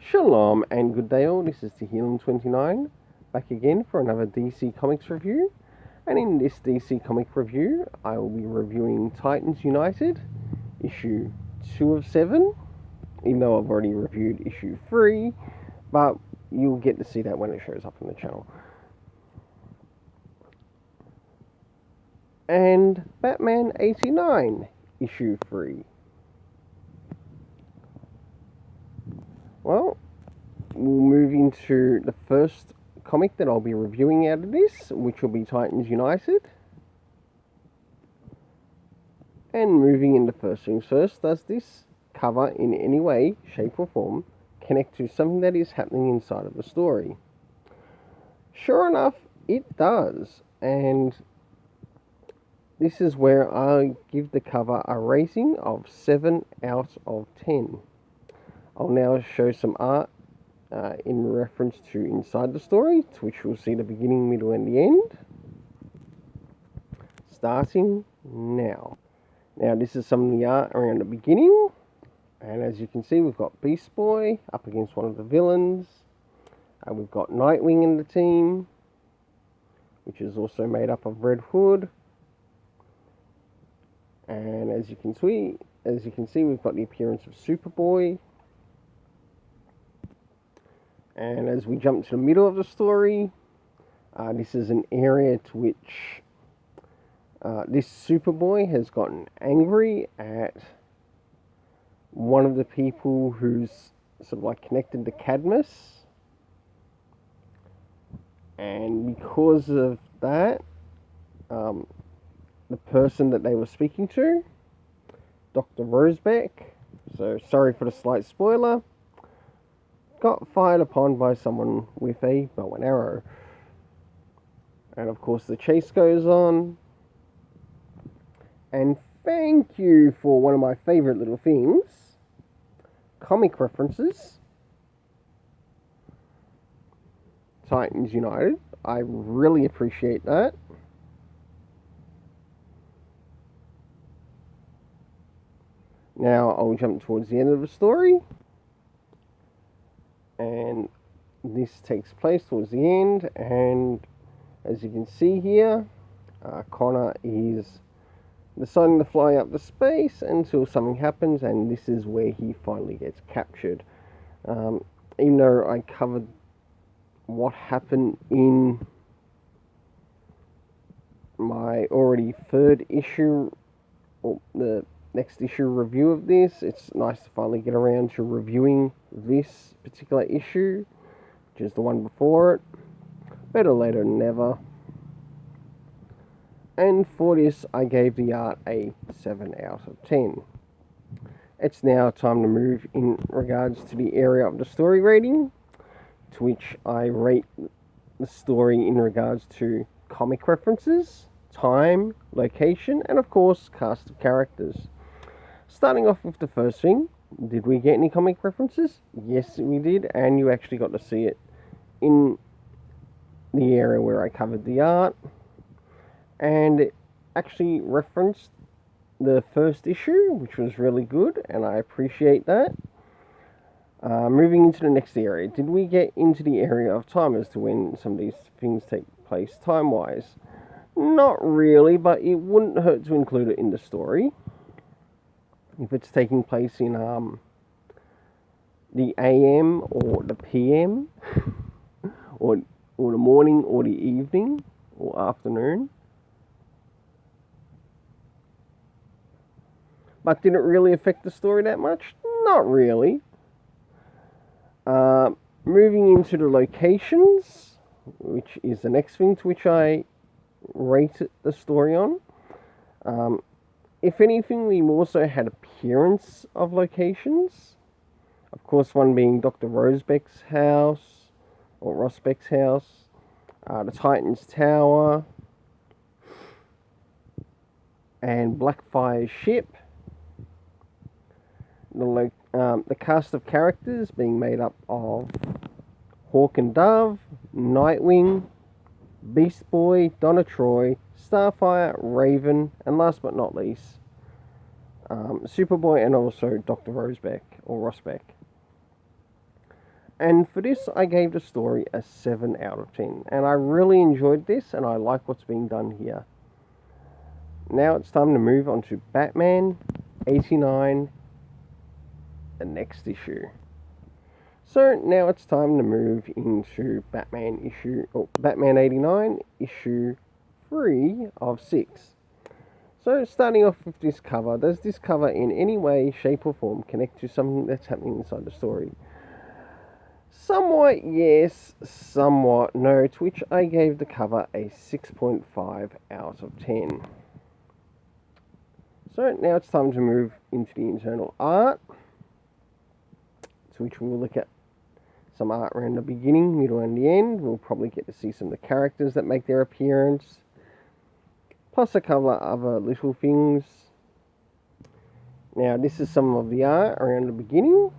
Shalom and good day all, this is the Healing29, back again for another DC Comics review. And in this DC comic review, I will be reviewing Titans United, issue 2 of 7, even though I've already reviewed issue 3, but you'll get to see that when it shows up on the channel. And Batman 89, issue 3. Well, we'll move into the first comic that I'll be reviewing out of this, which will be Titans United. And moving into first things first, does this cover in any way, shape or form connect to something that is happening inside of the story? Sure enough, it does. And this is where I give the cover a rating of 7 out of 10. I'll now show some art in reference to inside the story, to which we'll see the beginning, middle and the end. Starting now. Now this is some of the art around the beginning, and as you can see we've got Beast Boy up against one of the villains. We've got Nightwing in the team, which is also made up of Red Hood. And as you can see we've got the appearance of Superboy. And as we jump to the middle of the story, this is an area to which this Superboy has gotten angry at one of the people who's sort of like connected to Cadmus. And because of that, the person that they were speaking to, Dr. Rosebeck, so sorry for the slight spoiler, got fired upon by someone with a bow and arrow. And of course the chase goes on. And thank you for one of my favourite little things, comic references. Titans United, I really appreciate that. Now I'll jump towards the end of the story. And this takes place towards the end, and as you can see here, Connor is deciding to fly up to space until something happens, and this is where he finally gets captured. Even though I covered what happened in my already third issue, or the next issue review of this, it's nice to finally get around to reviewing this particular issue, which is the one before it. Better later than never. And for this, I gave the art a 7 out of 10. It's now time to move in regards to the area of the story rating, to which I rate the story in regards to comic references, time, location, and of course, cast of characters. Starting off with the first thing, did we get any comic references? Yes, we did, and you actually got to see it in the area where I covered the art. And it actually referenced the first issue, which was really good, and I appreciate that. Moving into the next area, did we get into the area of time as to when some of these things take place time-wise? Not really, but it wouldn't hurt to include it in the story. If it's taking place in the AM or the PM, or the morning or the evening or afternoon. But did it really affect the story that much? Not really. Moving into the locations, which is the next thing to which I rate the story on. If anything, we also had appearance of locations. Of course, one being Dr. Rosebeck's house, or Rosbeck's house, the Titans Tower, and Blackfire's ship. The cast of characters being made up of Hawk and Dove, Nightwing, Beast Boy, Donna Troy, Starfire, Raven, and last but not least, Superboy and also Dr. Rosebeck, or Rosbeck. And for this, I gave the story a 7 out of 10. And I really enjoyed this, and I like what's being done here. Now it's time to move on to Batman 89, the next issue. So now it's time to move into Batman 89, issue 3 of 6. So starting off with this cover, does this cover in any way, shape or form connect to something that's happening inside the story? Somewhat yes, somewhat no, to which I gave the cover a 6.5 out of 10. So now it's time to move into the internal art, to which we'll look at some art around the beginning, middle and the end. We'll probably get to see some of the characters that make their appearance, plus a couple of other little things. Now this is some of the art around the beginning.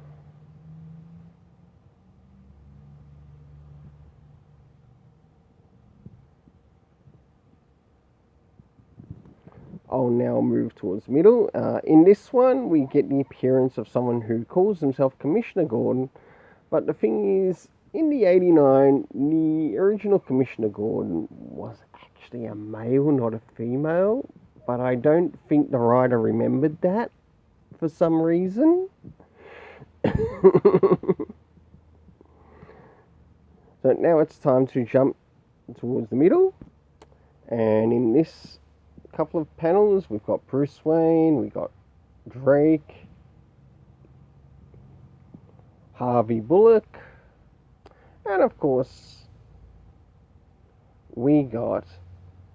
I'll now move towards middle. In this one, we get the appearance of someone who calls himself Commissioner Gordon. But the thing is, in the 89, the original Commissioner Gordon was actually a male, not a female. But I don't think the writer remembered that for some reason. So now it's time to jump towards the middle. And in this couple of panels, we've got Bruce Wayne, we've got Drake, Harvey Bullock, and of course we got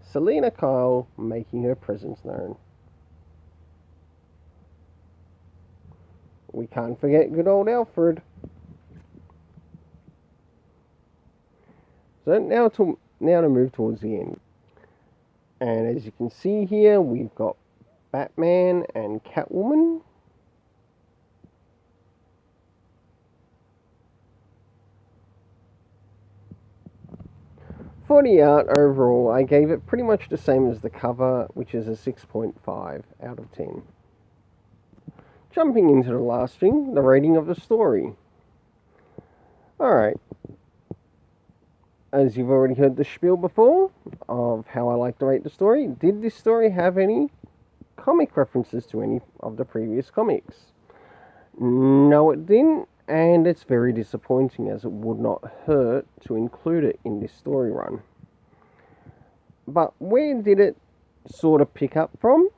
Selina Kyle making her presence known. We can't forget good old Alfred. So now to move towards the end. And as you can see here, we've got Batman and Catwoman. For the art overall, I gave it pretty much the same as the cover, which is a 6.5 out of 10. Jumping into the last thing, the rating of the story. Alright. As you've already heard the spiel before of how I like to rate the story, did this story have any comic references to any of the previous comics? No, it didn't, and it's very disappointing as it would not hurt to include it in this story run. But where did it sort of pick up from?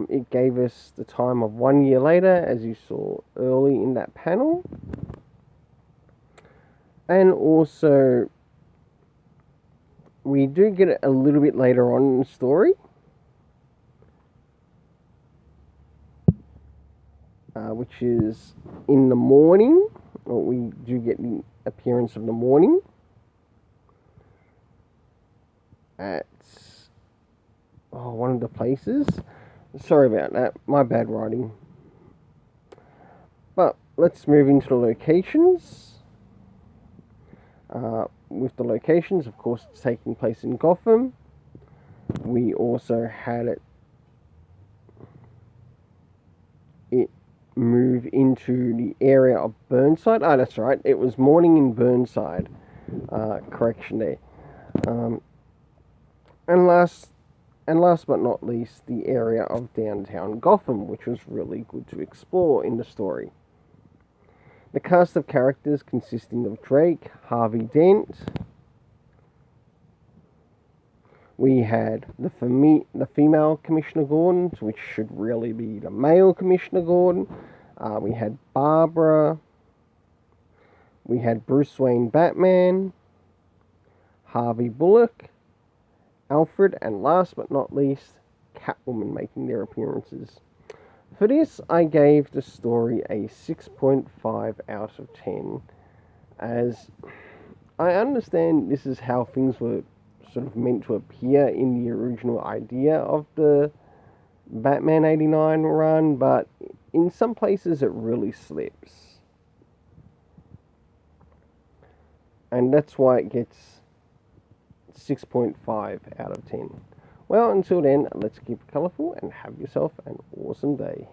It gave us the time of 1 year later, as you saw early in that panel, and also we do get it a little bit later on in the story, which is in the morning. Or we do get the appearance of the morning at one of the places. Sorry about that, my bad writing. But let's move into the locations. With the locations, of course, it's taking place in Gotham. We also had it move into the area of Burnside. Oh, that's right, it was morning in Burnside. Correction there. And last but not least, the area of downtown Gotham, which was really good to explore in the story. The cast of characters consisting of Drake, Harvey Dent. We had the female Commissioner Gordon, which should really be the male Commissioner Gordon. We had Barbara. We had Bruce Wayne Batman, Harvey Bullock, Alfred, and last but not least, Catwoman making their appearances. For this, I gave the story a 6.5 out of 10, as I understand this is how things were sort of meant to appear in the original idea of the Batman 89 run, but in some places it really slips. And that's why it gets 6.5 out of 10. Well, until then, let's keep it colourful and have yourself an awesome day.